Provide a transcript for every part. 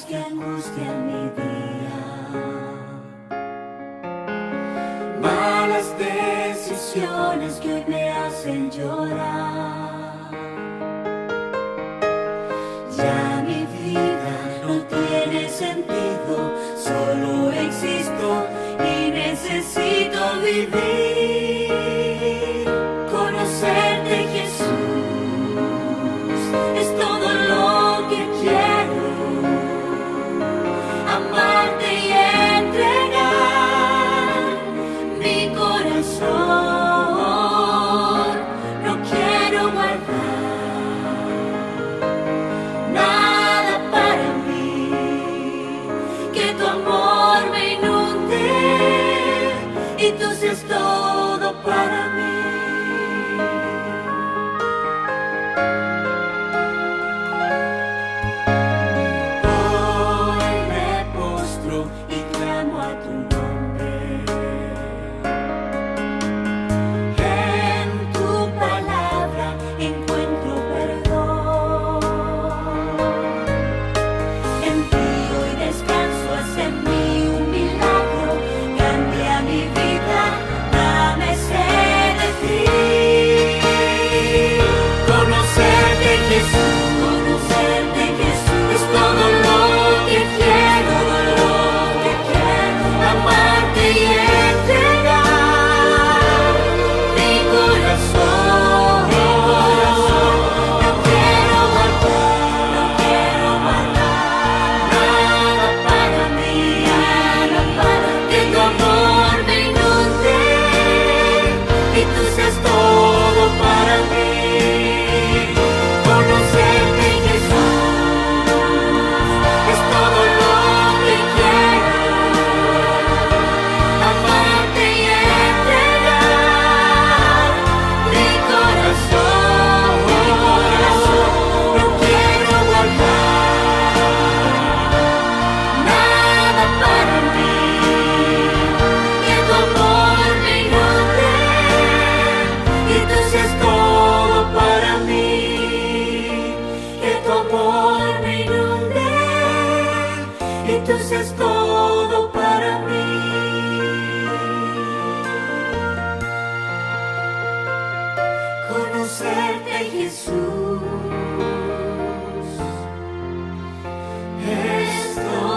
que angustian mi día, malas decisiones que hoy me hacen llorar. Ya mi vida no tiene sentido, solo existo y necesito vivir. Conocerte, Jesús, es todo lo que quiero. Amarte y entregar mi corazón. No quiero guardar nada para mí, que tu amor me inunde y tú seas todo para mí. Hoy me postro y clamo a tu nombre. En tu palabra encuentro perdón. En ti hoy descanso, haz en mí un milagro. Cambia mi vida, dame sed de ti. Conocerte, Jesús, es todo lo que quiero, amarte y entregar mi corazón. No quiero guardar nada para mí, que tu amor me inunde y tú seas todo para mí. Conocerte, Jesús, es todo lo que quiero. Amarte y entregar mi corazón. No quiero guardar nada para mí, que tu amor me inunde y tú seas todo para mí. Que tu amor me inunde y tú seas todo para mí. Conocerte, Jesús, es todo.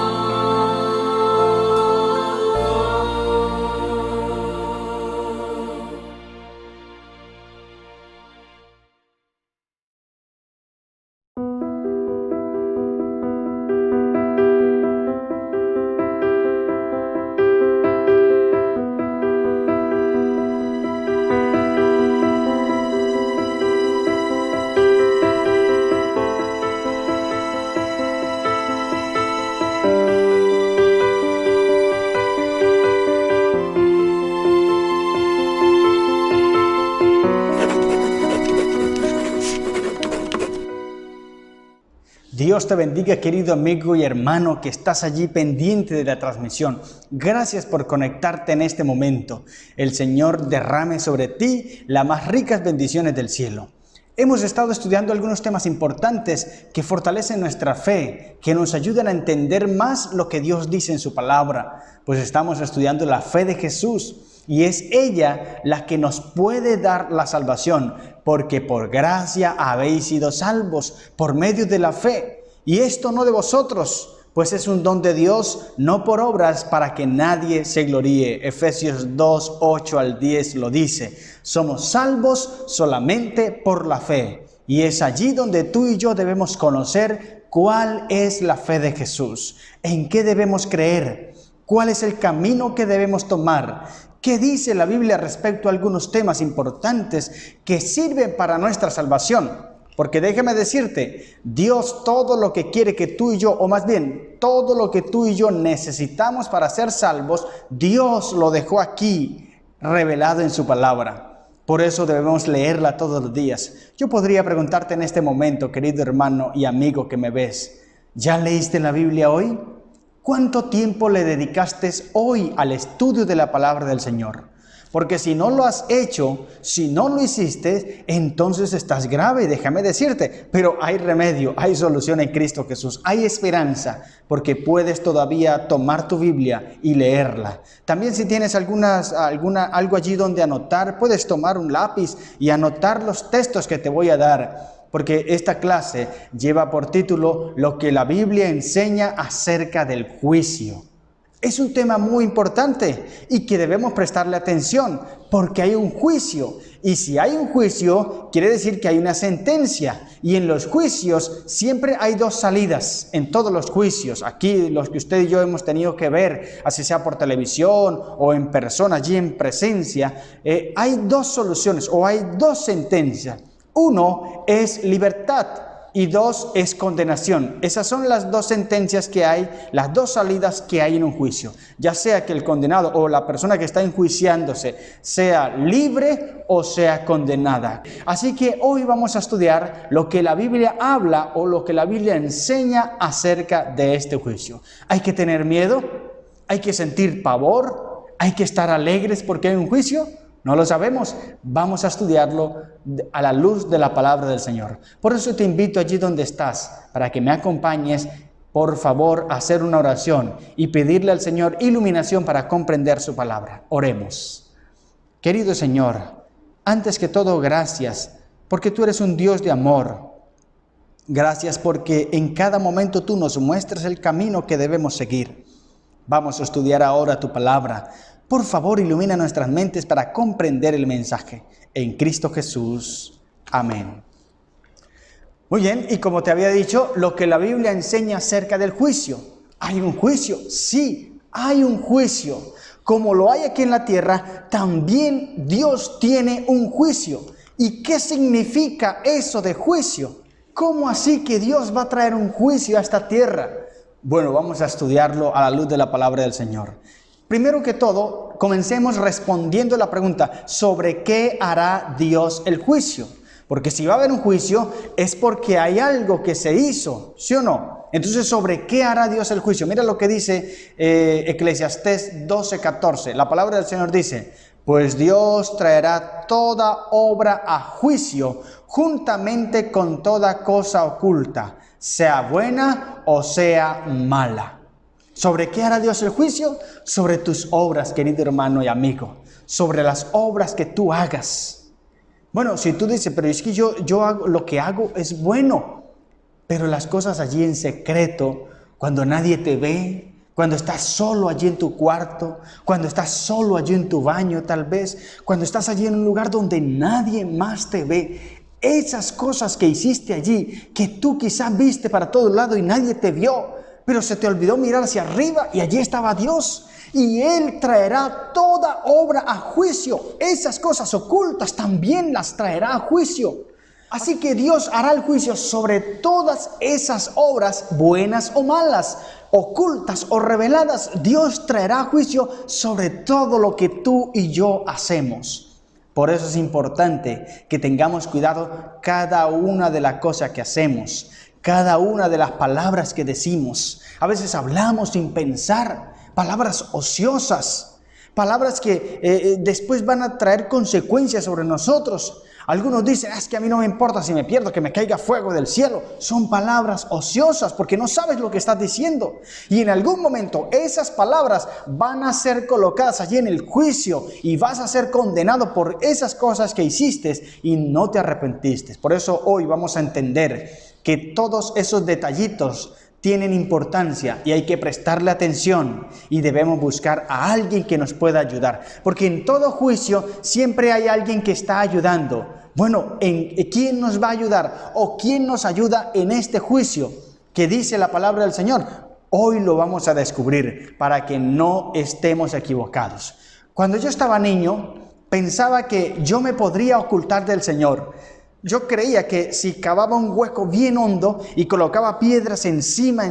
Dios te bendiga, querido amigo y hermano que estás allí pendiente de la transmisión. Gracias por conectarte en este momento. El Señor derrame sobre ti las más ricas bendiciones del cielo. Hemos estado estudiando algunos temas importantes que fortalecen nuestra fe, que nos ayudan a entender más lo que Dios dice en su palabra. Pues estamos estudiando la fe de Jesús y es ella la que nos puede dar la salvación, porque por gracia habéis sido salvos por medio de la fe. Y esto no de vosotros, pues es un don de Dios, no por obras, para que nadie se gloríe. Efesios 2, 8 al 10 lo dice. Somos salvos solamente por la fe. Y es allí donde tú y yo debemos conocer cuál es la fe de Jesús, en qué debemos creer, cuál es el camino que debemos tomar, qué dice la Biblia respecto a algunos temas importantes que sirven para nuestra salvación. Porque déjame decirte, Dios todo lo que quiere que tú y yo, o más bien, todo lo que tú y yo necesitamos para ser salvos, Dios lo dejó aquí, revelado en su palabra. Por eso debemos leerla todos los días. Yo podría preguntarte en este momento, querido hermano y amigo que me ves, ¿ya leíste la Biblia hoy? ¿Cuánto tiempo le dedicaste hoy al estudio de la palabra del Señor? Porque si no lo has hecho, si no lo hiciste, entonces estás grave, déjame decirte. Pero hay remedio, hay solución en Cristo Jesús. Hay esperanza, porque puedes todavía tomar tu Biblia y leerla. También si tienes algo allí donde anotar, puedes tomar un lápiz y anotar los textos que te voy a dar. Porque esta clase lleva por título Lo que la Biblia enseña acerca del juicio. Es un tema muy importante y que debemos prestarle atención porque hay un juicio. Y si hay un juicio, quiere decir que hay una sentencia. Y en los juicios siempre hay dos salidas, en todos los juicios. Aquí los que usted y yo hemos tenido que ver, así sea por televisión o en persona, allí en presencia, hay dos soluciones o hay dos sentencias. Uno es libertad. Y dos es condenación. Esas son las dos sentencias que hay, las dos salidas que hay en un juicio. Ya sea que el condenado o la persona que está enjuiciándose sea libre o sea condenada. Así que hoy vamos a estudiar lo que la Biblia habla o lo que la Biblia enseña acerca de este juicio. ¿Hay que tener miedo? ¿Hay que sentir pavor? ¿Hay que estar alegres porque hay un juicio? No lo sabemos, vamos a estudiarlo a la luz de la palabra del Señor. Por eso te invito allí donde estás, para que me acompañes, por favor, a hacer una oración y pedirle al Señor iluminación para comprender su palabra. Oremos. Querido Señor, antes que todo, gracias, porque tú eres un Dios de amor. Gracias porque en cada momento tú nos muestras el camino que debemos seguir. Vamos a estudiar ahora tu palabra. Por favor, ilumina nuestras mentes para comprender el mensaje. En Cristo Jesús. Amén. Muy bien, y como te había dicho, lo que la Biblia enseña acerca del juicio. ¿Hay un juicio? Sí, hay un juicio. Como lo hay aquí en la tierra, también Dios tiene un juicio. ¿Y qué significa eso de juicio? ¿Cómo así que Dios va a traer un juicio a esta tierra? Bueno, vamos a estudiarlo a la luz de la palabra del Señor. Primero que todo, comencemos respondiendo la pregunta, ¿sobre qué hará Dios el juicio? Porque si va a haber un juicio, es porque hay algo que se hizo, ¿sí o no? Entonces, ¿sobre qué hará Dios el juicio? Mira lo que dice Eclesiastés 12:14. La palabra del Señor dice, pues Dios traerá toda obra a juicio, juntamente con toda cosa oculta, sea buena o sea mala. ¿Sobre qué hará Dios el juicio? Sobre tus obras, querido hermano y amigo. Sobre las obras que tú hagas. Bueno, si tú dices, pero es que yo hago, lo que hago es bueno. Pero las cosas allí en secreto, cuando nadie te ve, cuando estás solo allí en tu cuarto, cuando estás solo allí en tu baño tal vez, cuando estás allí en un lugar donde nadie más te ve, esas cosas que hiciste allí, que tú quizás viste para todo lado y nadie te vio, pero se te olvidó mirar hacia arriba y allí estaba Dios. Y Él traerá toda obra a juicio. Esas cosas ocultas también las traerá a juicio. Así que Dios hará el juicio sobre todas esas obras, buenas o malas, ocultas o reveladas. Dios traerá juicio sobre todo lo que tú y yo hacemos. Por eso es importante que tengamos cuidado cada una de las cosas que hacemos. Cada una de las palabras que decimos. A veces hablamos sin pensar, palabras ociosas, palabras que después van a traer consecuencias sobre nosotros. Algunos dicen, es que a mí no me importa si me pierdo, que me caiga fuego del cielo. Son palabras ociosas porque no sabes lo que estás diciendo. Y en algún momento esas palabras van a ser colocadas allí en el juicio y vas a ser condenado por esas cosas que hiciste y no te arrepentiste. Por eso hoy vamos a entender que todos esos detallitos tienen importancia y hay que prestarle atención y debemos buscar a alguien que nos pueda ayudar. Porque en todo juicio siempre hay alguien que está ayudando. Bueno, ¿quién nos va a ayudar? ¿O quién nos ayuda en este juicio que dice la palabra del Señor? Hoy lo vamos a descubrir para que no estemos equivocados. Cuando yo estaba niño, pensaba que yo me podría ocultar del Señor. Yo creía que si cavaba un hueco bien hondo y colocaba piedras encima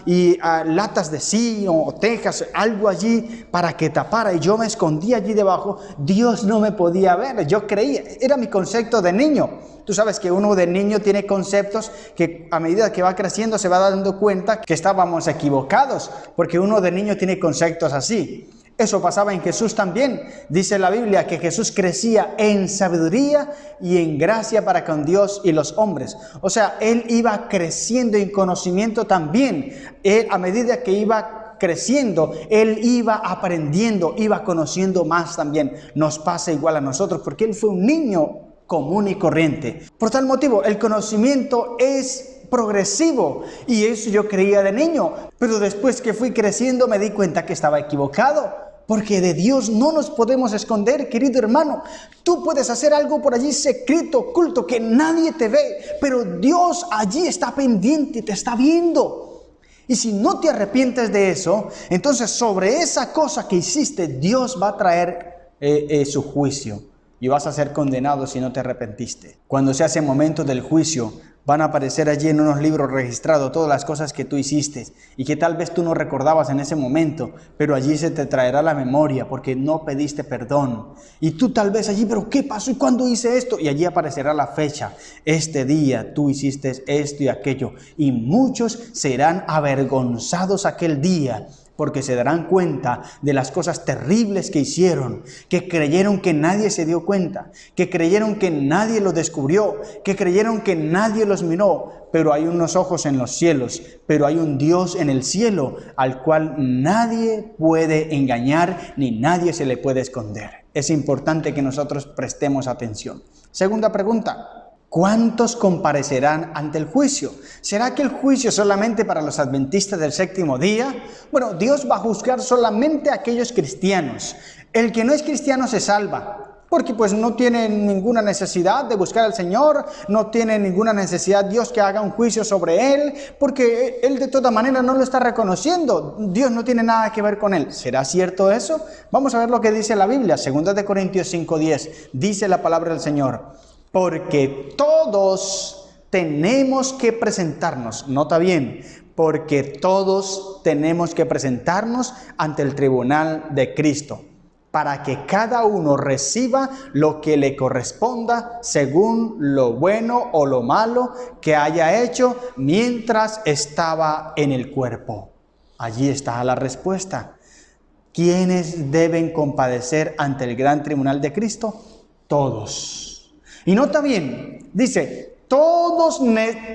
y latas de zinc o tejas, algo allí para que tapara y yo me escondía allí debajo, Dios no me podía ver. Yo creía, era mi concepto de niño. Tú sabes que uno de niño tiene conceptos que a medida que va creciendo se va dando cuenta que estábamos equivocados, porque uno de niño tiene conceptos así. Eso pasaba en Jesús también. Dice la Biblia que Jesús crecía en sabiduría y en gracia para con Dios y los hombres. O sea, Él iba creciendo en conocimiento también. Él, a medida que iba creciendo, Él iba aprendiendo, iba conociendo más también. Nos pasa igual a nosotros, porque Él fue un niño común y corriente. Por tal motivo, el conocimiento es progresivo, y eso yo creía de niño, pero después que fui creciendo me di cuenta que estaba equivocado. Porque de Dios no nos podemos esconder, querido hermano. Tú puedes hacer algo por allí secreto, oculto, que nadie te ve, pero Dios allí está pendiente, te está viendo. Y si no te arrepientes de eso, entonces sobre esa cosa que hiciste, Dios va a traer su juicio. Y vas a ser condenado si no te arrepentiste. Cuando se hace momento del juicio, van a aparecer allí en unos libros registrados todas las cosas que tú hiciste y que tal vez tú no recordabas en ese momento, pero allí se te traerá la memoria porque no pediste perdón. Y tú tal vez allí, pero ¿qué pasó? ¿Y cuándo hice esto? Y allí aparecerá la fecha. Este día tú hiciste esto y aquello. Y muchos serán avergonzados aquel día, porque se darán cuenta de las cosas terribles que hicieron, que creyeron que nadie se dio cuenta, que creyeron que nadie lo descubrió, que creyeron que nadie los miró, pero hay unos ojos en los cielos, pero hay un Dios en el cielo al cual nadie puede engañar ni nadie se le puede esconder. Es importante que nosotros prestemos atención. Segunda pregunta. ¿Cuántos comparecerán ante el juicio? ¿Será que el juicio solamente para los adventistas del séptimo día? Bueno, Dios va a juzgar solamente a aquellos cristianos. El que no es cristiano se salva, porque pues no tiene ninguna necesidad de buscar al Señor, no tiene ninguna necesidad Dios que haga un juicio sobre él, porque él de toda manera no lo está reconociendo. Dios no tiene nada que ver con él. ¿Será cierto eso? Vamos a ver lo que dice la Biblia. 2 Corintios 5:10. Dice la palabra del Señor. Porque todos tenemos que presentarnos, nota bien, porque todos tenemos que presentarnos ante el tribunal de Cristo, para que cada uno reciba lo que le corresponda según lo bueno o lo malo que haya hecho mientras estaba en el cuerpo. Allí está la respuesta. ¿Quiénes deben compadecer ante el gran tribunal de Cristo? Todos. Y nota bien, dice, todos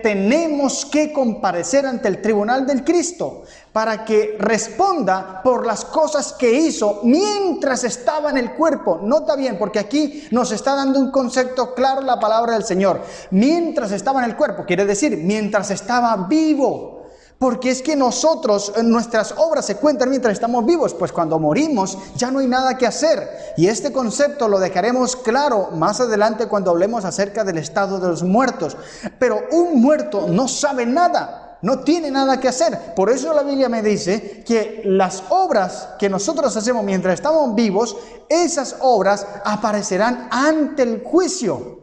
tenemos que comparecer ante el tribunal del Cristo para que responda por las cosas que hizo mientras estaba en el cuerpo. Nota bien, porque aquí nos está dando un concepto claro la palabra del Señor. Mientras estaba en el cuerpo, quiere decir mientras estaba vivo. Porque es que nosotros, nuestras obras se cuentan mientras estamos vivos, pues cuando morimos ya no hay nada que hacer. Y este concepto lo dejaremos claro más adelante cuando hablemos acerca del estado de los muertos. Pero un muerto no sabe nada, no tiene nada que hacer. Por eso la Biblia me dice que las obras que nosotros hacemos mientras estamos vivos, esas obras aparecerán ante el juicio.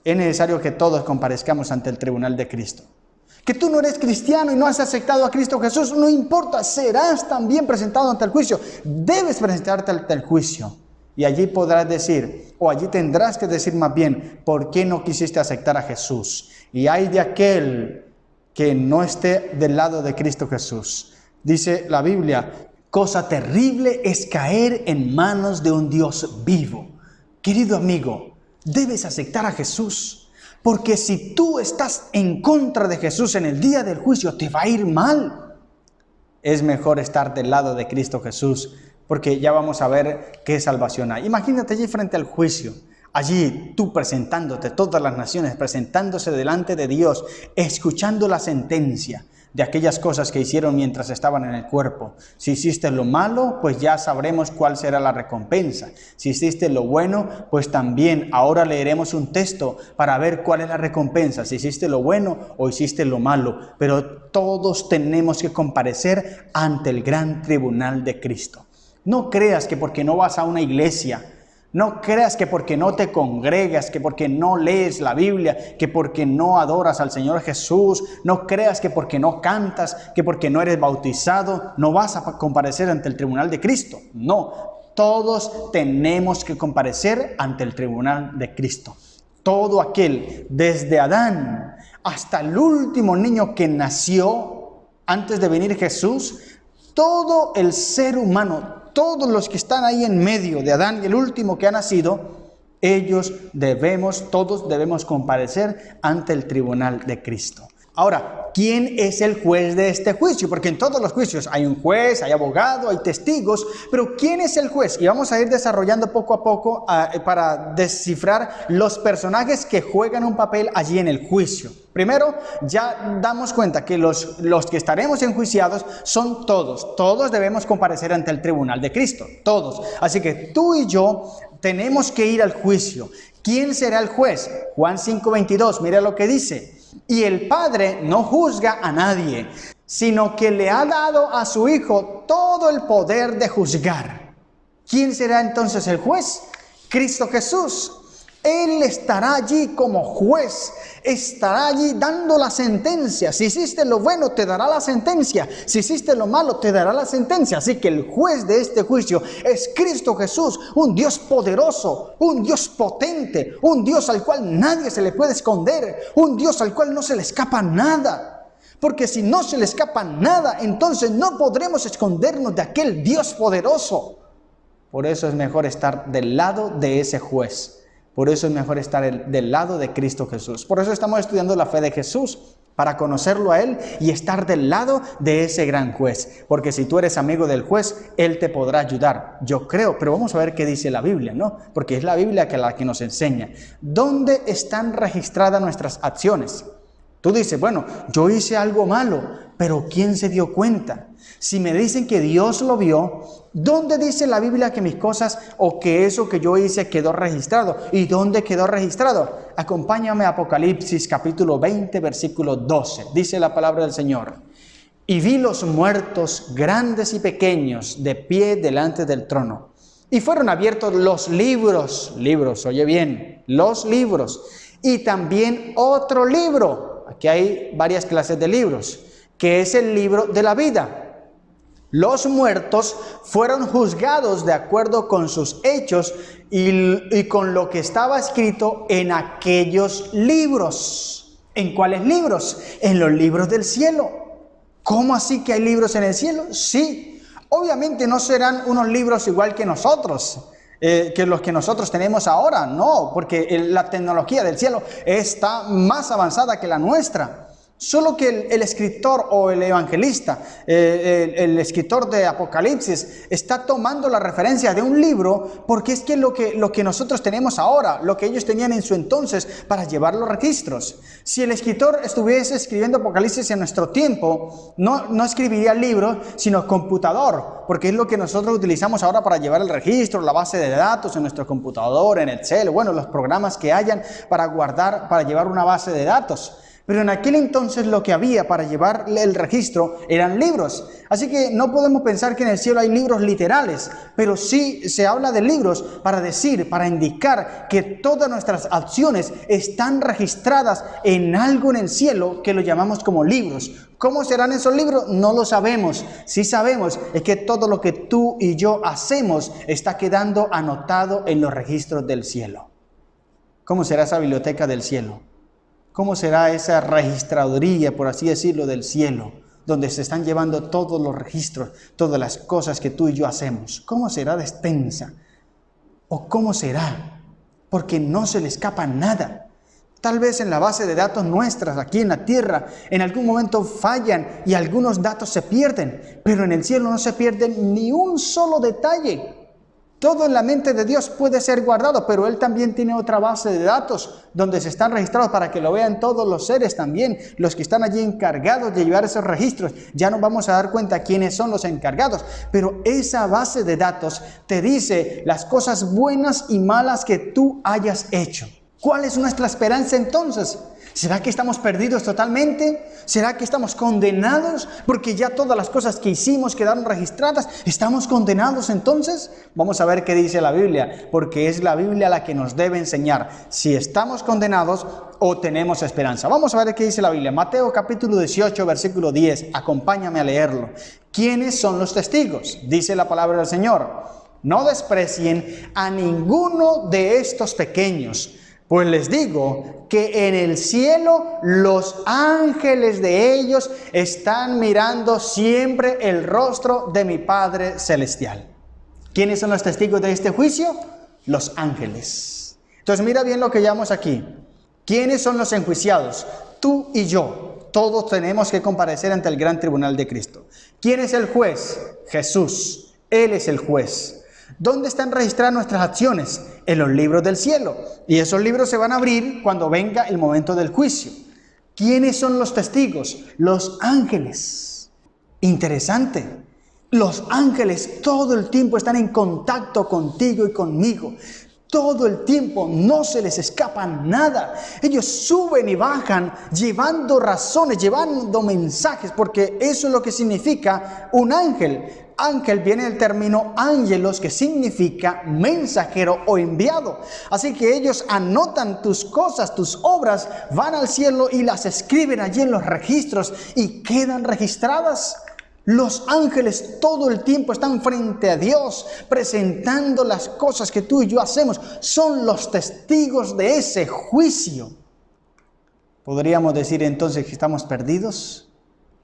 Es necesario que todos comparezcamos ante el tribunal de Cristo. Que tú no eres cristiano y no has aceptado a Cristo Jesús, no importa, serás también presentado ante el juicio. Debes presentarte ante el juicio. Y allí podrás decir, o allí tendrás que decir más bien, ¿por qué no quisiste aceptar a Jesús? Y hay de aquel que no esté del lado de Cristo Jesús. Dice la Biblia, cosa terrible es caer en manos de un Dios vivo. Querido amigo, debes aceptar a Jesús. Porque si tú estás en contra de Jesús en el día del juicio, te va a ir mal. Es mejor estar del lado de Cristo Jesús, porque ya vamos a ver qué salvación hay. Imagínate allí frente al juicio, allí tú presentándote, todas las naciones presentándose delante de Dios, escuchando la sentencia de aquellas cosas que hicieron mientras estaban en el cuerpo. Si hiciste lo malo, pues ya sabremos cuál será la recompensa. Si hiciste lo bueno, pues también ahora leeremos un texto para ver cuál es la recompensa. Si hiciste lo bueno o hiciste lo malo. Pero todos tenemos que comparecer ante el gran tribunal de Cristo. No creas que porque no vas a una iglesia, no creas que porque no te congregas, que porque no lees la Biblia, que porque no adoras al Señor Jesús, no creas que porque no cantas, que porque no eres bautizado, no vas a comparecer ante el tribunal de Cristo. No, todos tenemos que comparecer ante el tribunal de Cristo. Todo aquel, desde Adán hasta el último niño que nació antes de venir Jesús, todo el ser humano, todos los que están ahí en medio de Adán y el último que ha nacido, todos debemos comparecer ante el tribunal de Cristo. Ahora, ¿quién es el juez de este juicio? Porque en todos los juicios hay un juez, hay abogado, hay testigos, pero ¿quién es el juez? Y vamos a ir desarrollando poco a poco para descifrar los personajes que juegan un papel allí en el juicio. Primero, ya damos cuenta que los que estaremos enjuiciados son todos debemos comparecer ante el tribunal de Cristo, todos. Así que tú y yo tenemos que ir al juicio. ¿Quién será el juez? Juan 5:22, mira lo que dice. Y el Padre no juzga a nadie, sino que le ha dado a su Hijo todo el poder de juzgar. ¿Quién será entonces el juez? Cristo Jesús. Él estará allí como juez, estará allí dando la sentencia. Si hiciste lo bueno, te dará la sentencia. Si hiciste lo malo, te dará la sentencia. Así que el juez de este juicio es Cristo Jesús, un Dios poderoso, un Dios potente, un Dios al cual nadie se le puede esconder, un Dios al cual no se le escapa nada. Porque si no se le escapa nada, entonces no podremos escondernos de aquel Dios poderoso. Por eso es mejor estar del lado de ese juez. Por eso es mejor estar del lado de Cristo Jesús. Por eso estamos estudiando la fe de Jesús, para conocerlo a Él y estar del lado de ese gran juez. Porque si tú eres amigo del juez, Él te podrá ayudar. Yo creo, pero vamos a ver qué dice la Biblia, ¿no? Porque es la Biblia la que nos enseña. ¿Dónde están registradas nuestras acciones? Tú dices, bueno, yo hice algo malo, pero ¿quién se dio cuenta? Si me dicen que Dios lo vio, ¿dónde dice la Biblia que mis cosas o que eso que yo hice quedó registrado? ¿Y dónde quedó registrado? Acompáñame a Apocalipsis capítulo 20, versículo 12. Dice la palabra del Señor. Y vi los muertos, grandes y pequeños, de pie delante del trono. Y fueron abiertos los libros, oye bien, los libros. Y también otro libro, aquí hay varias clases de libros, que es el libro de la vida. Los muertos fueron juzgados de acuerdo con sus hechos y con lo que estaba escrito en aquellos libros. ¿En cuáles libros? En los libros del cielo. ¿Cómo así que hay libros en el cielo? Sí, obviamente no serán unos libros igual que nosotros, que los que nosotros tenemos ahora, no, porque la tecnología del cielo está más avanzada que la nuestra. Solo que el escritor o el evangelista, el escritor de Apocalipsis, está tomando la referencia de un libro porque es que lo que nosotros tenemos ahora, lo que ellos tenían en su entonces para llevar los registros. Si el escritor estuviese escribiendo Apocalipsis en nuestro tiempo, no escribiría libro, sino computador, porque es lo que nosotros utilizamos ahora para llevar el registro, la base de datos en nuestro computador, en Excel, bueno, los programas que hayan para guardar, para llevar una base de datos. Pero en aquel entonces lo que había para llevar el registro eran libros. Así que no podemos pensar que en el cielo hay libros literales, pero sí se habla de libros para indicar que todas nuestras acciones están registradas en algo en el cielo que lo llamamos como libros. ¿Cómo serán esos libros? No lo sabemos. Sí sabemos es que todo lo que tú y yo hacemos está quedando anotado en los registros del cielo. ¿Cómo será esa biblioteca del cielo? ¿Cómo será esa registraduría, por así decirlo, del cielo, donde se están llevando todos los registros, todas las cosas que tú y yo hacemos? ¿Cómo será de extensa? ¿O cómo será? Porque no se le escapa nada. Tal vez en la base de datos nuestras, aquí en la tierra, en algún momento fallan y algunos datos se pierden, pero en el cielo no se pierde ni un solo detalle. Todo en la mente de Dios puede ser guardado, pero Él también tiene otra base de datos donde se están registrados para que lo vean todos los seres también, los que están allí encargados de llevar esos registros. Ya nos vamos a dar cuenta quiénes son los encargados, pero esa base de datos te dice las cosas buenas y malas que tú hayas hecho. ¿Cuál es nuestra esperanza entonces? ¿Será que estamos perdidos totalmente? ¿Será que estamos condenados? Porque ya todas las cosas que hicimos quedaron registradas. ¿Estamos condenados entonces? Vamos a ver qué dice la Biblia, porque es la Biblia la que nos debe enseñar si estamos condenados o tenemos esperanza. Vamos a ver qué dice la Biblia. Mateo capítulo 18, versículo 10. Acompáñame a leerlo. ¿Quiénes son los testigos? Dice la palabra del Señor. No desprecien a ninguno de estos pequeños. Pues les digo que en el cielo los ángeles de ellos están mirando siempre el rostro de mi Padre Celestial. ¿Quiénes son los testigos de este juicio? Los ángeles. Entonces mira bien lo que llamamos aquí. ¿Quiénes son los enjuiciados? Tú y yo. Todos tenemos que comparecer ante el gran tribunal de Cristo. ¿Quién es el juez? Jesús. Él es el juez. ¿Dónde están registradas nuestras acciones? En los libros del cielo. Y esos libros se van a abrir cuando venga el momento del juicio. ¿Quiénes son los testigos? Los ángeles. Interesante. Los ángeles todo el tiempo están en contacto contigo y conmigo. Todo el tiempo, no se les escapa nada. Ellos suben y bajan llevando razones, llevando mensajes, porque eso es lo que significa un ángel. Ángel viene del término ángelos, que significa mensajero o enviado. Así que ellos anotan tus cosas, tus obras, van al cielo y las escriben allí en los registros y quedan registradas. Los ángeles todo el tiempo están frente a Dios, presentando las cosas que tú y yo hacemos. Son los testigos de ese juicio. ¿Podríamos decir entonces que estamos perdidos?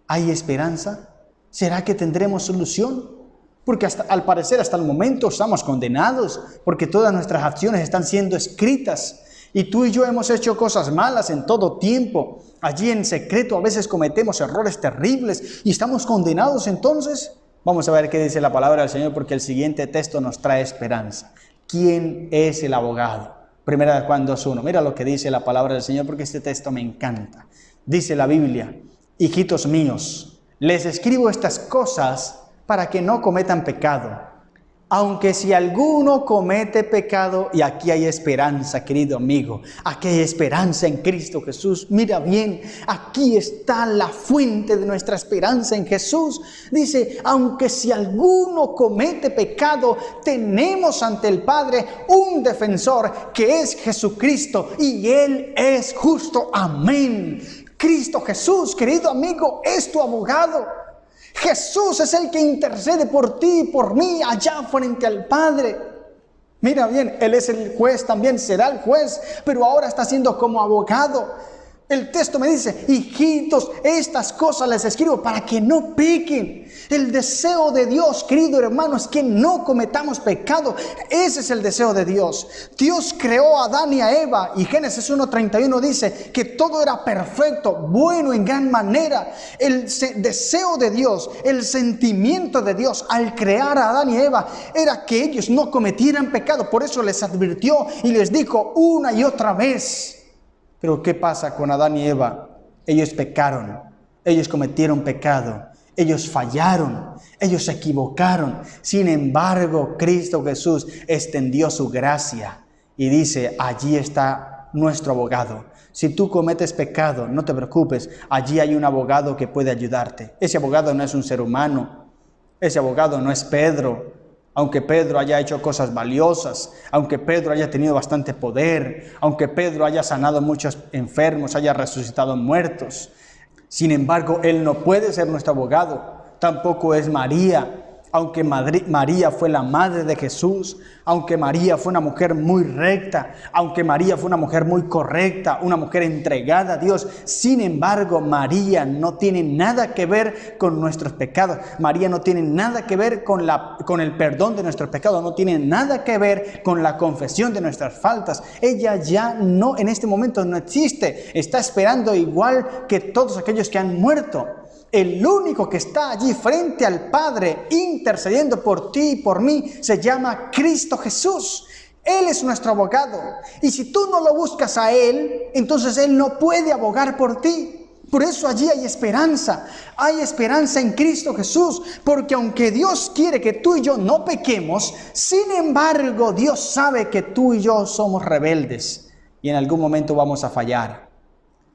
¿Hay esperanza? ¿Será que tendremos solución? Porque al parecer hasta el momento estamos condenados, porque todas nuestras acciones están siendo escritas. Y tú y yo hemos hecho cosas malas en todo tiempo. Allí en secreto a veces cometemos errores terribles y estamos condenados entonces. Vamos a ver qué dice la palabra del Señor, porque el siguiente texto nos trae esperanza. ¿Quién es el abogado? Primera de Juan 2:1. Mira lo que dice la palabra del Señor, porque este texto me encanta. Dice la Biblia: hijitos míos, les escribo estas cosas para que no cometan pecado. Aunque si alguno comete pecado, y aquí hay esperanza, querido amigo, aquí hay esperanza en Cristo Jesús. Mira bien, aquí está la fuente de nuestra esperanza en Jesús. Dice, aunque si alguno comete pecado, tenemos ante el Padre un defensor que es Jesucristo, y Él es justo. Amén. Cristo Jesús, querido amigo, es tu abogado. Jesús es el que intercede por ti y por mí allá frente al Padre. Mira bien, Él es el juez, también será el juez, pero ahora está siendo como abogado. El texto me dice, hijitos, estas cosas les escribo para que no pequen. El deseo de Dios, querido hermano, es que no cometamos pecado. Ese es el deseo de Dios. Dios creó a Adán y a Eva, y Génesis 1:31 dice que todo era perfecto, bueno en gran manera. El deseo de Dios, el sentimiento de Dios al crear a Adán y Eva era que ellos no cometieran pecado. Por eso les advirtió y les dijo una y otra vez. Pero ¿qué pasa con Adán y Eva? Ellos pecaron, ellos cometieron pecado, ellos fallaron, ellos se equivocaron. Sin embargo, Cristo Jesús extendió su gracia y dice, allí está nuestro abogado. Si tú cometes pecado, no te preocupes, allí hay un abogado que puede ayudarte. Ese abogado no es un ser humano, ese abogado no es Pedro. Aunque Pedro haya hecho cosas valiosas, aunque Pedro haya tenido bastante poder, aunque Pedro haya sanado a muchos enfermos, haya resucitado muertos. Sin embargo, Él no puede ser nuestro abogado. Tampoco es María. Aunque María fue la madre de Jesús, aunque María fue una mujer muy recta, aunque María fue una mujer muy correcta, una mujer entregada a Dios, sin embargo, María no tiene nada que ver con nuestros pecados. María no tiene nada que ver con el perdón de nuestros pecados, no tiene nada que ver con la confesión de nuestras faltas. Ella ya no, en este momento no existe, está esperando igual que todos aquellos que han muerto. El único que está allí frente al Padre intercediendo por ti y por mí se llama Cristo Jesús. Él es nuestro abogado. Y si tú no lo buscas a Él, entonces Él no puede abogar por ti. Por eso allí hay esperanza. Hay esperanza en Cristo Jesús. Porque aunque Dios quiere que tú y yo no pequemos, sin embargo Dios sabe que tú y yo somos rebeldes. Y en algún momento vamos a fallar.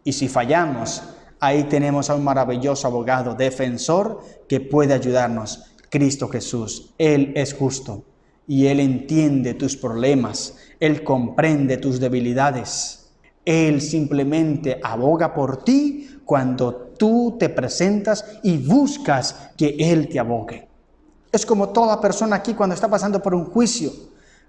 Y si fallamos, ahí tenemos a un maravilloso abogado, defensor, que puede ayudarnos. Cristo Jesús. Él es justo y Él entiende tus problemas. Él comprende tus debilidades. Él simplemente aboga por ti cuando tú te presentas y buscas que Él te abogue. Es como toda persona aquí cuando está pasando por un juicio.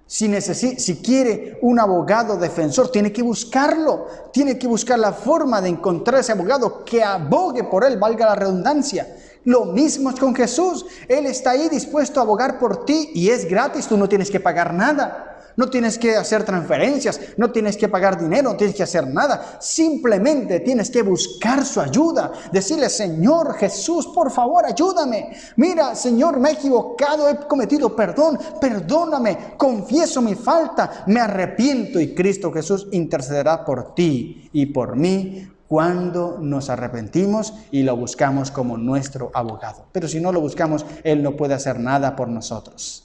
Si quiere un abogado defensor, tiene que buscarlo. Tiene que buscar la forma de encontrar ese abogado que abogue por él, valga la redundancia. Lo mismo es con Jesús. Él está ahí dispuesto a abogar por ti y es gratis, tú no tienes que pagar nada. No tienes que hacer transferencias, no tienes que pagar dinero, no tienes que hacer nada. Simplemente tienes que buscar su ayuda. Decirle, Señor Jesús, por favor, ayúdame. Mira, Señor, me he equivocado, he cometido perdóname, confieso mi falta, me arrepiento. Y Cristo Jesús intercederá por ti y por mí cuando nos arrepentimos y lo buscamos como nuestro abogado. Pero si no lo buscamos, Él no puede hacer nada por nosotros.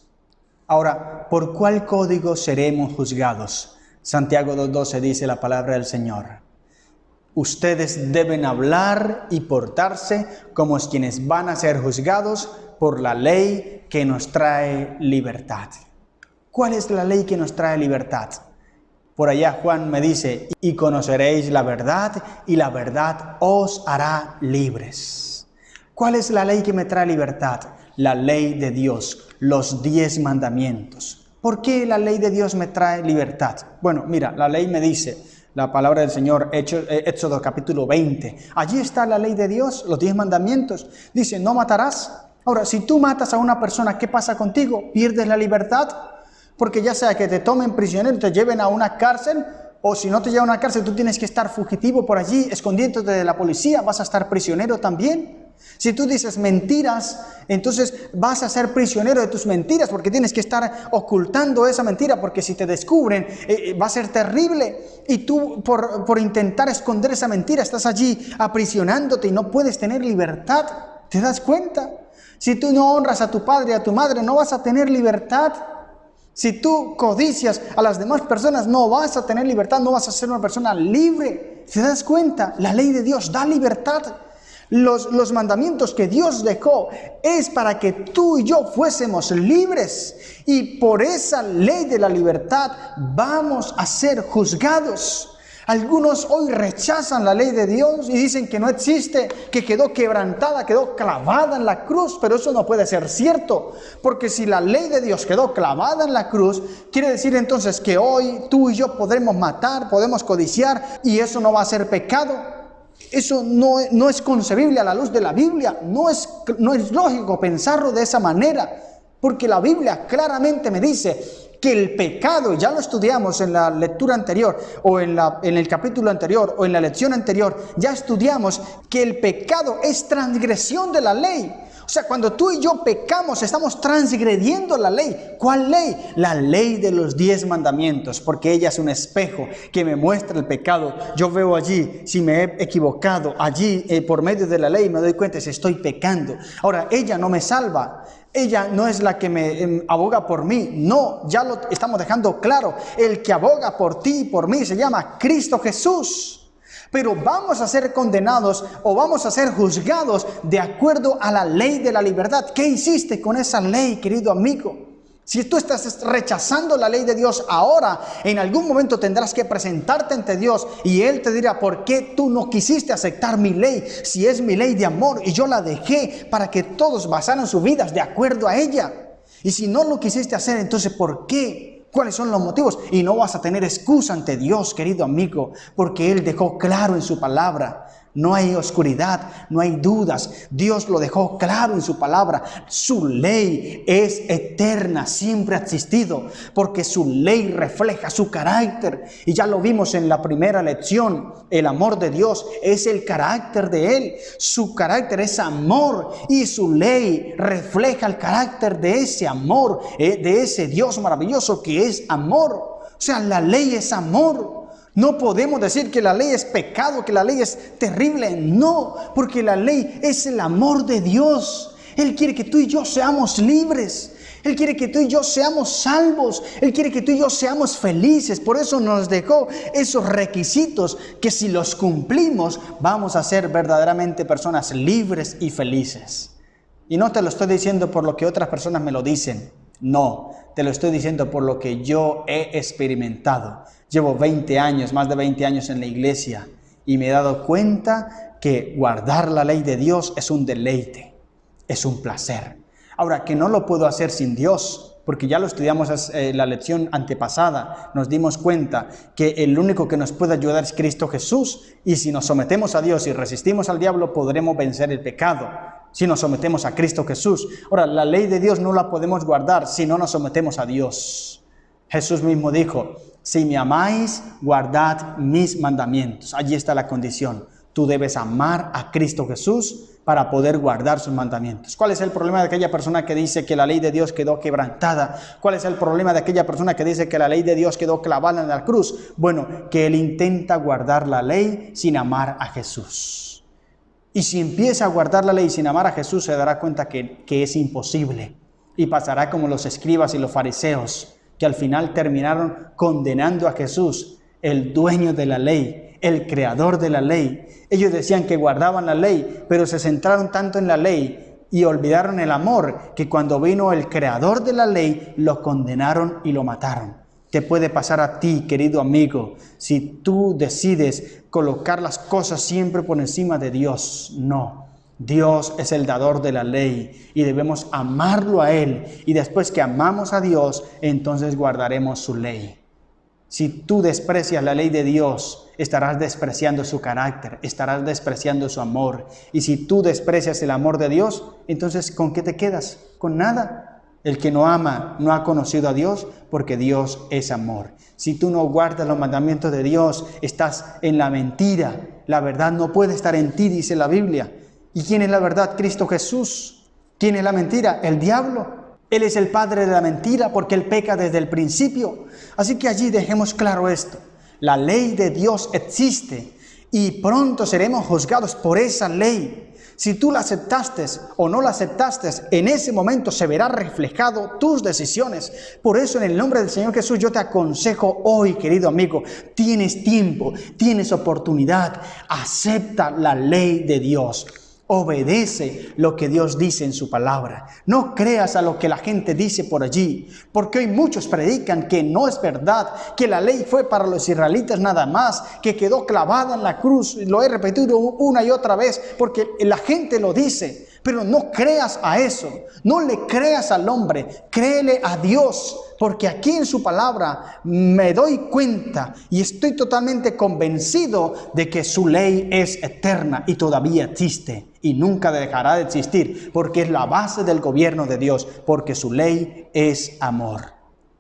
Ahora, ¿por cuál código seremos juzgados? Santiago 2:12 dice la palabra del Señor. Ustedes deben hablar y portarse como quienes van a ser juzgados por la ley que nos trae libertad. ¿Cuál es la ley que nos trae libertad? Por allá Juan me dice, y conoceréis la verdad, y la verdad os hará libres. ¿Cuál es la ley que me trae libertad? La ley de Dios, los 10 mandamientos. ¿Por qué la ley de Dios me trae libertad? Bueno, mira, la ley me dice, la palabra del Señor, Éxodo capítulo 20. Allí está la ley de Dios, los 10 mandamientos. Dice, no matarás. Ahora, si tú matas a una persona, ¿qué pasa contigo? ¿Pierdes la libertad? Porque ya sea que te tomen prisionero, te lleven a una cárcel, o si no te llevan a una cárcel, tú tienes que estar fugitivo por allí, escondiéndote de la policía, vas a estar prisionero también. Si tú dices mentiras, entonces vas a ser prisionero de tus mentiras, porque tienes que estar ocultando esa mentira, porque si te descubren, va a ser terrible. Y tú, por intentar esconder esa mentira, estás allí aprisionándote y no puedes tener libertad. ¿Te das cuenta? Si tú no honras a tu padre y a tu madre, no vas a tener libertad. Si tú codicias a las demás personas, no vas a tener libertad, no vas a ser una persona libre. ¿Te das cuenta? La ley de Dios da libertad. Los mandamientos que Dios dejó es para que tú y yo fuésemos libres. Y por esa ley de la libertad vamos a ser juzgados. Algunos hoy rechazan la ley de Dios y dicen que no existe, que quedó quebrantada, quedó clavada en la cruz, pero eso no puede ser cierto, porque si la ley de Dios quedó clavada en la cruz, quiere decir entonces que hoy tú y yo podremos matar, podemos codiciar y eso no va a ser pecado. Eso no es concebible a la luz de la Biblia, no es lógico pensarlo de esa manera, porque la Biblia claramente me dice que el pecado, ya lo estudiamos en la lectura anterior, o en el capítulo anterior, o en la lección anterior, ya estudiamos que el pecado es transgresión de la ley. O sea, cuando tú y yo pecamos, estamos transgrediendo la ley. ¿Cuál ley? La ley de los 10 mandamientos, porque ella es un espejo que me muestra el pecado. Yo veo allí si me he equivocado, allí por medio de la ley me doy cuenta si estoy pecando. Ahora, ella no me salva. Ella no es la que me aboga por mí, no, ya lo estamos dejando claro. El que aboga por ti y por mí se llama Cristo Jesús. Pero vamos a ser condenados o vamos a ser juzgados de acuerdo a la ley de la libertad. ¿Qué hiciste con esa ley, querido amigo? Si tú estás rechazando la ley de Dios ahora, en algún momento tendrás que presentarte ante Dios y Él te dirá, ¿por qué tú no quisiste aceptar mi ley? Si es mi ley de amor y yo la dejé para que todos basaran sus vidas de acuerdo a ella. Y si no lo quisiste hacer, entonces ¿por qué? ¿Cuáles son los motivos? Y no vas a tener excusa ante Dios, querido amigo, porque Él dejó claro en su palabra. No hay oscuridad, no hay dudas. Dios lo dejó claro en su palabra. Su ley es eterna, siempre ha existido, porque su ley refleja su carácter. Y ya lo vimos en la primera lección. El amor de Dios es el carácter de Él. Su carácter es amor y su ley refleja el carácter de ese amor, de ese Dios maravilloso que es amor. O sea, la ley es amor. No podemos decir que la ley es pecado, que la ley es terrible. No, porque la ley es el amor de Dios. Él quiere que tú y yo seamos libres. Él quiere que tú y yo seamos salvos. Él quiere que tú y yo seamos felices. Por eso nos dejó esos requisitos que si los cumplimos vamos a ser verdaderamente personas libres y felices. Y no te lo estoy diciendo por lo que otras personas me lo dicen. No, te lo estoy diciendo por lo que yo he experimentado. Llevo 20 años, más de 20 años en la iglesia y me he dado cuenta que guardar la ley de Dios es un deleite, es un placer. Ahora, que no lo puedo hacer sin Dios, porque ya lo estudiamos en la lección antepasada, nos dimos cuenta que el único que nos puede ayudar es Cristo Jesús y si nos sometemos a Dios y resistimos al diablo podremos vencer el pecado. si nos sometemos a Cristo Jesús. Ahora, la ley de Dios no la podemos guardar si no nos sometemos a Dios. Jesús mismo dijo, si me amáis, guardad mis mandamientos. Allí está la condición. Tú debes amar a Cristo Jesús para poder guardar sus mandamientos. ¿Cuál es el problema de aquella persona que dice que la ley de Dios quedó quebrantada? ¿Cuál es el problema de aquella persona que dice que la ley de Dios quedó clavada en la cruz? Bueno, que él intenta guardar la ley sin amar a Jesús. Y si empieza a guardar la ley sin amar a Jesús, se dará cuenta que es imposible. Y pasará como los escribas y los fariseos, que al final terminaron condenando a Jesús, el dueño de la ley, el creador de la ley. Ellos decían que guardaban la ley, pero se centraron tanto en la ley y olvidaron el amor, que cuando vino el creador de la ley, lo condenaron y lo mataron. Te puede pasar a ti, querido amigo, si tú decides colocar las cosas siempre por encima de Dios. No, Dios es el dador de la ley y debemos amarlo a Él. Y después que amamos a Dios, entonces guardaremos su ley. Si tú desprecias la ley de Dios, estarás despreciando su carácter, estarás despreciando su amor. Y si tú desprecias el amor de Dios, entonces ¿con qué te quedas? Con nada. El que no ama no ha conocido a Dios, porque Dios es amor. Si tú no guardas los mandamientos de Dios, estás en la mentira. La verdad no puede estar en ti, dice la Biblia. ¿Y quién es la verdad? Cristo Jesús. ¿Quién es la mentira? El diablo. Él es el padre de la mentira porque él peca desde el principio. Así que allí dejemos claro esto. La ley de Dios existe y pronto seremos juzgados por esa ley. Si tú la aceptaste o no la aceptaste, en ese momento se verá reflejado tus decisiones. Por eso, en el nombre del Señor Jesús, yo te aconsejo hoy, querido amigo, tienes tiempo, tienes oportunidad, acepta la ley de Dios. Obedece lo que Dios dice en su palabra. No creas a lo que la gente dice por allí, porque hoy muchos predican que no es verdad, que la ley fue para los israelitas nada más, que quedó clavada en la cruz. Lo he repetido una y otra vez porque la gente lo dice, pero no creas a eso, no le creas al hombre, créele a Dios. Porque aquí en su palabra me doy cuenta y estoy totalmente convencido de que su ley es eterna y todavía existe y nunca dejará de existir, porque es la base del gobierno de Dios, porque su ley es amor.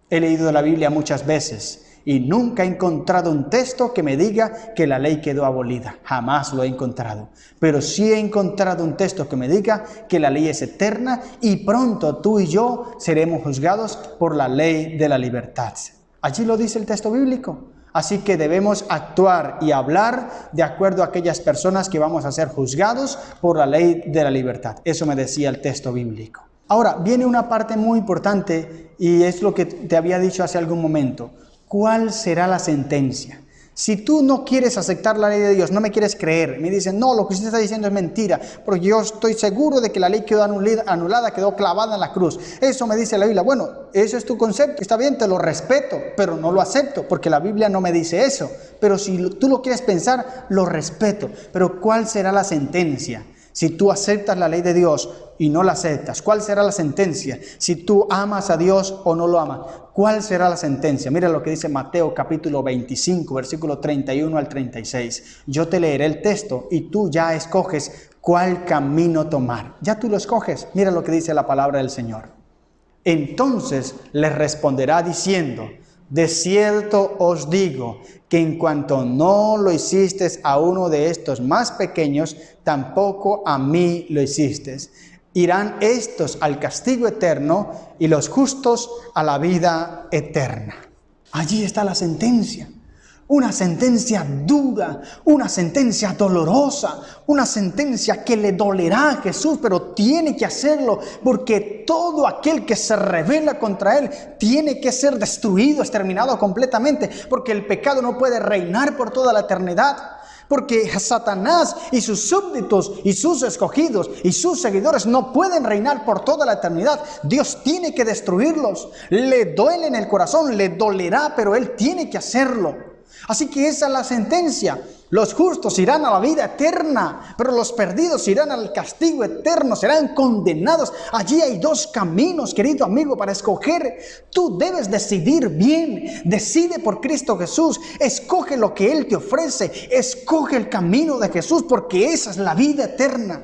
He leído la Biblia muchas veces y nunca he encontrado un texto que me diga que la ley quedó abolida. Jamás lo he encontrado. Pero sí he encontrado un texto que me diga que la ley es eterna y pronto tú y yo seremos juzgados por la ley de la libertad. Allí lo dice el texto bíblico. Así que debemos actuar y hablar de acuerdo a aquellas personas que vamos a ser juzgados por la ley de la libertad. Eso me decía el texto bíblico. Ahora, viene una parte muy importante y es lo que te había dicho hace algún momento. ¿Cuál será la sentencia? Si tú no quieres aceptar la ley de Dios, no me quieres creer, me dicen, no, lo que usted está diciendo es mentira, porque yo estoy seguro de que la ley quedó anulada, quedó clavada en la cruz. Eso me dice la Biblia. Bueno, eso es tu concepto, está bien, te lo respeto, pero no lo acepto, porque la Biblia no me dice eso. Pero si tú lo quieres pensar, lo respeto. Pero ¿cuál será la sentencia? Si tú aceptas la ley de Dios y no la aceptas, ¿cuál será la sentencia? Si tú amas a Dios o no lo amas, ¿cuál será la sentencia? Mira lo que dice Mateo capítulo 25, versículo 31 al 36. Yo te leeré el texto y tú ya escoges cuál camino tomar. Ya tú lo escoges. Mira lo que dice la palabra del Señor. Entonces les responderá diciendo, de cierto os digo que en cuanto no lo hicisteis a uno de estos más pequeños, tampoco a mí lo hicisteis. Irán estos al castigo eterno y los justos a la vida eterna. Allí está la sentencia. Una sentencia dura, una sentencia dolorosa, una sentencia que le dolerá a Jesús, pero tiene que hacerlo porque todo aquel que se rebela contra Él tiene que ser destruido, exterminado completamente, porque el pecado no puede reinar por toda la eternidad. Porque Satanás y sus súbditos y sus escogidos y sus seguidores no pueden reinar por toda la eternidad. Dios tiene que destruirlos. Le duele en el corazón, le dolerá, pero Él tiene que hacerlo. Así que esa es la sentencia. Los justos irán a la vida eterna, pero los perdidos irán al castigo eterno, serán condenados. Allí hay dos caminos, querido amigo, para escoger. Tú debes decidir bien. Decide por Cristo Jesús. Escoge lo que Él te ofrece. Escoge el camino de Jesús, porque esa es la vida eterna.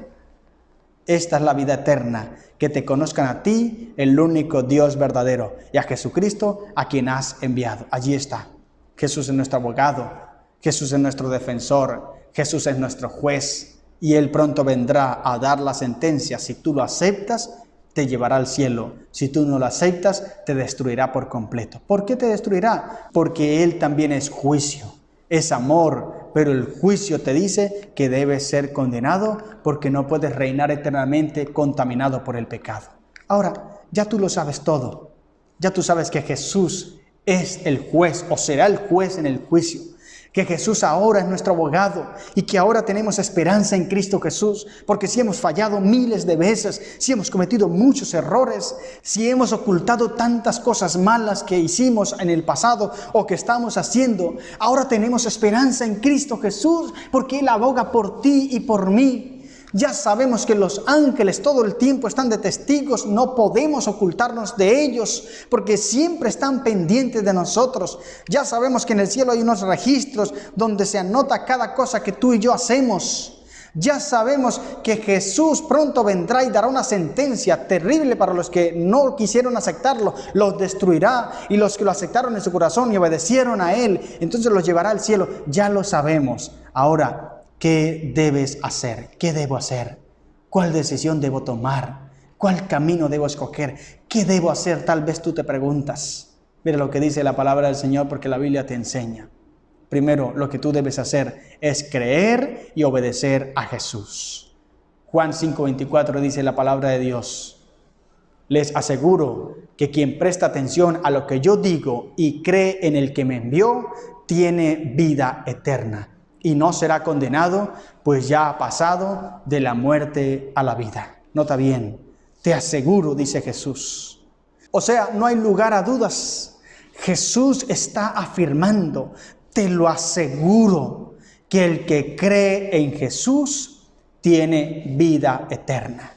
Esta es la vida eterna, que te conozcan a ti, el único Dios verdadero, y a Jesucristo, a quien has enviado. Allí está. Jesús es nuestro abogado, Jesús es nuestro defensor, Jesús es nuestro juez, y Él pronto vendrá a dar la sentencia. Si tú lo aceptas, te llevará al cielo. Si tú no lo aceptas, te destruirá por completo. ¿Por qué te destruirá? Porque Él también es juicio, es amor, pero el juicio te dice que debes ser condenado porque no puedes reinar eternamente contaminado por el pecado. Ahora, ya tú lo sabes todo. Ya tú sabes que Jesús es el juez o será el juez en el juicio. Que Jesús ahora es nuestro abogado y que ahora tenemos esperanza en Cristo Jesús, porque si hemos fallado miles de veces, si hemos cometido muchos errores, si hemos ocultado tantas cosas malas que hicimos en el pasado o que estamos haciendo, ahora tenemos esperanza en Cristo Jesús, porque Él aboga por ti y por mí. Ya sabemos que los ángeles todo el tiempo están de testigos, no podemos ocultarnos de ellos, porque siempre están pendientes de nosotros. Ya sabemos que en el cielo hay unos registros donde se anota cada cosa que tú y yo hacemos. Ya sabemos que Jesús pronto vendrá y dará una sentencia terrible para los que no quisieron aceptarlo. Los destruirá, y los que lo aceptaron en su corazón y obedecieron a Él, entonces los llevará al cielo. Ya lo sabemos. Ahora, ¿qué debes hacer? ¿Qué debo hacer? ¿Cuál decisión debo tomar? ¿Cuál camino debo escoger? ¿Qué debo hacer? Tal vez tú te preguntas. Mira lo que dice la palabra del Señor, porque la Biblia te enseña. Primero, lo que tú debes hacer es creer y obedecer a Jesús. Juan 5:24 dice la palabra de Dios: les aseguro que quien presta atención a lo que yo digo y cree en el que me envió, tiene vida eterna y no será condenado, pues ya ha pasado de la muerte a la vida. Nota bien, te aseguro, dice Jesús. O sea, no hay lugar a dudas. Jesús está afirmando, te lo aseguro, que el que cree en Jesús tiene vida eterna.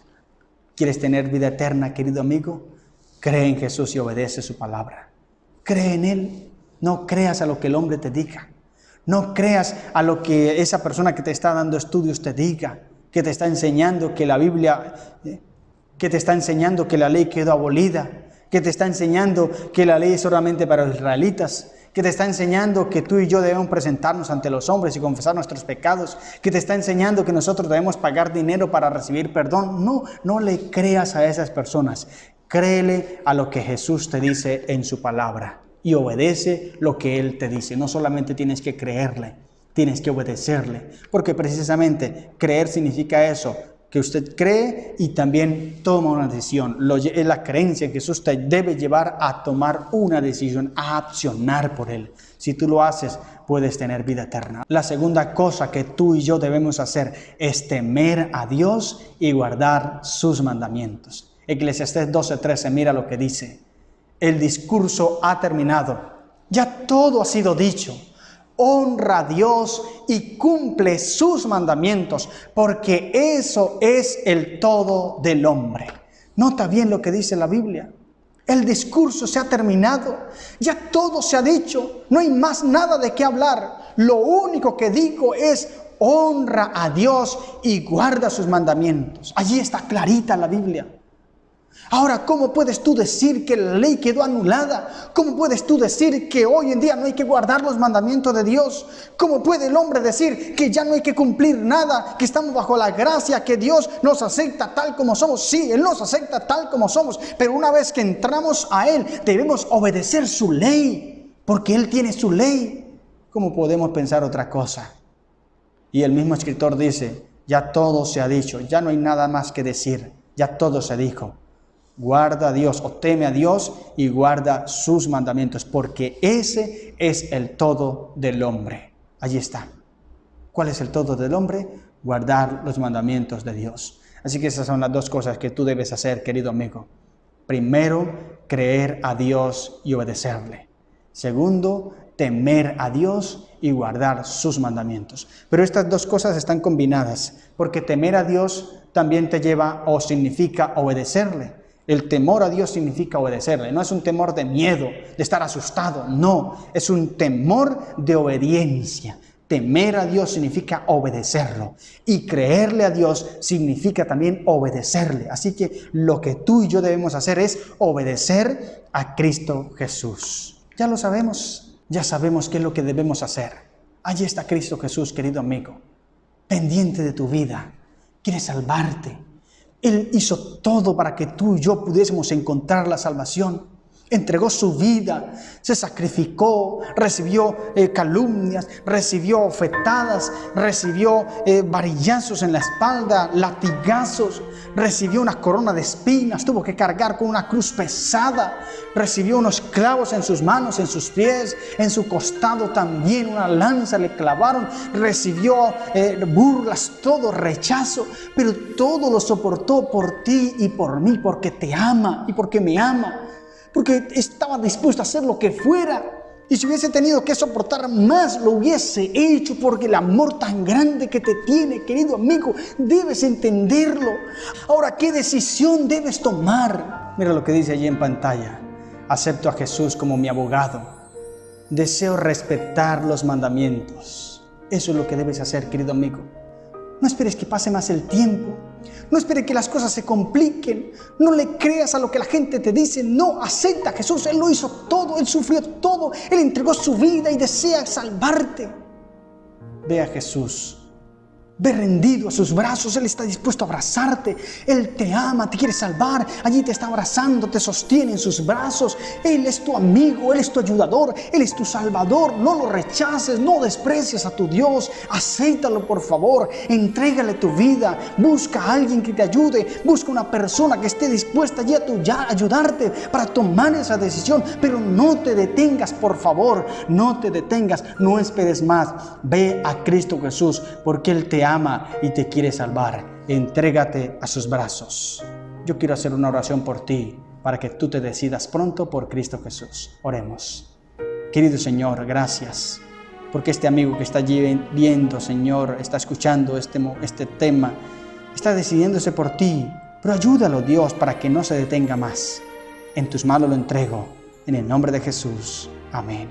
¿Quieres tener vida eterna, querido amigo? Cree en Jesús y obedece su palabra. Cree en Él, no creas a lo que el hombre te diga. No creas a lo que esa persona que te está dando estudios te diga, que te está enseñando que la Biblia, que te está enseñando que la ley quedó abolida, que te está enseñando que la ley es solamente para los israelitas, que te está enseñando que tú y yo debemos presentarnos ante los hombres y confesar nuestros pecados, que te está enseñando que nosotros debemos pagar dinero para recibir perdón. No le creas a esas personas. Créele a lo que Jesús te dice en su palabra y obedece lo que Él te dice. No solamente tienes que creerle, tienes que obedecerle, porque precisamente creer significa eso, que usted cree y también toma una decisión. Es la creencia en Jesús te debe llevar a tomar una decisión, a accionar por Él. Si tú lo haces, puedes tener vida eterna. La segunda cosa que tú y yo debemos hacer es temer a Dios y guardar sus mandamientos. Eclesiastés 12:13, mira lo que dice: el discurso ha terminado, ya todo ha sido dicho. Honra a Dios y cumple sus mandamientos, porque eso es el todo del hombre. Nota bien lo que dice la Biblia. El discurso se ha terminado, ya todo se ha dicho, no hay más nada de qué hablar. Lo único que digo es: honra a Dios y guarda sus mandamientos. Allí está clarita la Biblia. Ahora, ¿cómo puedes tú decir que la ley quedó anulada? ¿Cómo puedes tú decir que hoy en día no hay que guardar los mandamientos de Dios? ¿Cómo puede el hombre decir que ya no hay que cumplir nada, que estamos bajo la gracia, que Dios nos acepta tal como somos? Sí, Él nos acepta tal como somos, pero una vez que entramos a Él, debemos obedecer su ley, porque Él tiene su ley. ¿Cómo podemos pensar otra cosa? Y el mismo escritor dice: ya todo se ha dicho, ya no hay nada más que decir, ya todo se dijo. Guarda a Dios o teme a Dios y guarda sus mandamientos, porque ese es el todo del hombre. Allí está. ¿Cuál es el todo del hombre? Guardar los mandamientos de Dios. Así que esas son las dos cosas que tú debes hacer, querido amigo. Primero, creer a Dios y obedecerle. Segundo, temer a Dios y guardar sus mandamientos. Pero estas dos cosas están combinadas, porque temer a Dios también te lleva o significa obedecerle. El temor a Dios significa obedecerle. No es un temor de miedo, de estar asustado. No, es un temor de obediencia. Temer a Dios significa obedecerlo. Y creerle a Dios significa también obedecerle. Así que lo que tú y yo debemos hacer es obedecer a Cristo Jesús. Ya lo sabemos. Ya sabemos qué es lo que debemos hacer. Allí está Cristo Jesús, querido amigo, pendiente de tu vida. Quiere salvarte. Él hizo todo para que tú y yo pudiésemos encontrar la salvación. Entregó su vida, se sacrificó, recibió calumnias, recibió ofetadas, recibió varillazos en la espalda, latigazos, recibió una corona de espinas, tuvo que cargar con una cruz pesada, recibió unos clavos en sus manos, en sus pies, en su costado también una lanza le clavaron, recibió burlas, todo rechazo, pero todo lo soportó por ti y por mí, porque te ama y porque me ama. Porque estaba dispuesto a hacer lo que fuera. Y si hubiese tenido que soportar más, lo hubiese hecho, porque el amor tan grande que te tiene, querido amigo, debes entenderlo. Ahora, ¿qué decisión debes tomar? Mira lo que dice allí en pantalla. Acepto a Jesús como mi abogado. Deseo respetar los mandamientos. Eso es lo que debes hacer, querido amigo. No esperes que pase más el tiempo. No esperes que las cosas se compliquen. No le creas a lo que la gente te dice. No, acepta a Jesús. Él lo hizo todo. Él sufrió todo. Él entregó su vida y desea salvarte. Ve a Jesús. Ve rendido a sus brazos. Él está dispuesto a abrazarte. Él te ama, te quiere salvar. Allí te está abrazando, te sostiene en sus brazos. Él es tu amigo, Él es tu ayudador, Él es tu salvador. No lo rechaces, no desprecies a tu Dios. Acéptalo, por favor. Entrégale tu vida. Busca a alguien que te ayude. Busca una persona que esté dispuesta allí a ayudarte para tomar esa decisión. Pero no te detengas, por favor. No te detengas. No esperes más. Ve a Cristo Jesús, porque Él te ama y te quiere salvar. Entrégate a sus brazos. Yo quiero hacer una oración por ti, para que tú te decidas pronto por Cristo Jesús. Oremos. Querido Señor, gracias, porque este amigo que está allí viendo, Señor, está escuchando este tema, está decidiéndose por ti, pero ayúdalo, Dios, para que no se detenga más. En tus manos lo entrego, en el nombre de Jesús. Amén.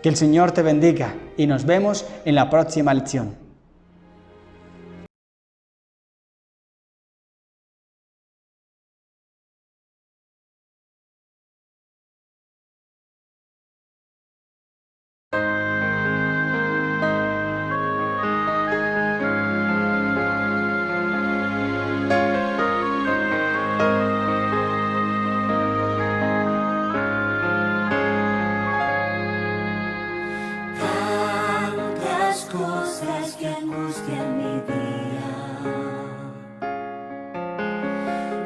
Que el Señor te bendiga y nos vemos en la próxima lección. Cosas que angustian mi día,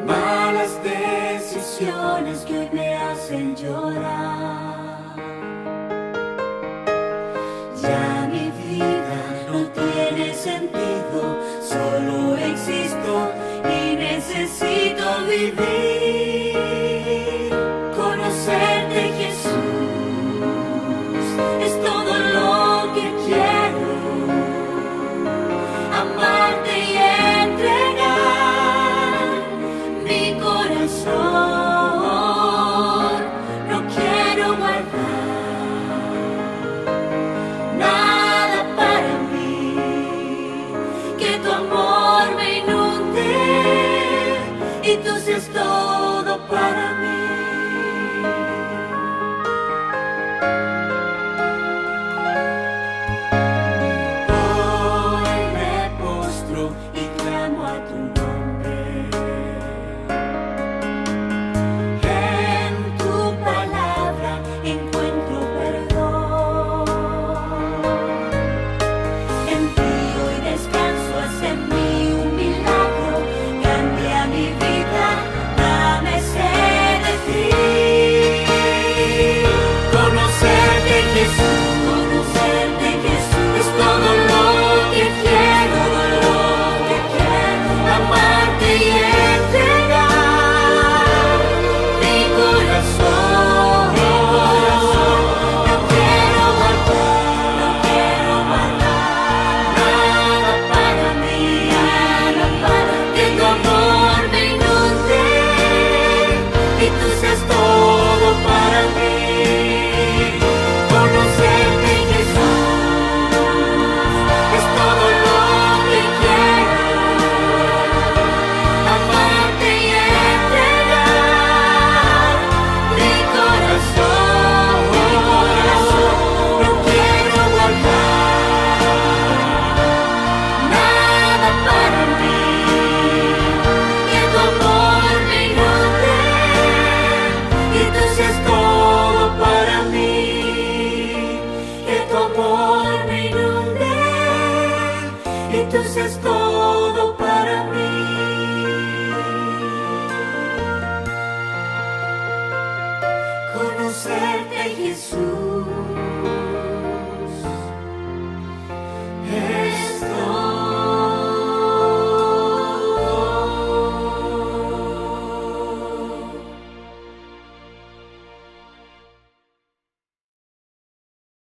malas decisiones que hoy me hacen llorar. Ya mi vida no tiene sentido, solo existo y necesito vivir. Conocerte, Jesús, es todo lo que quiero. Amarte y entregar mi corazón. No quiero guardar nada para mí, que tu amor me inunde y tú seas todo para mí. Y clamo a tu nombre.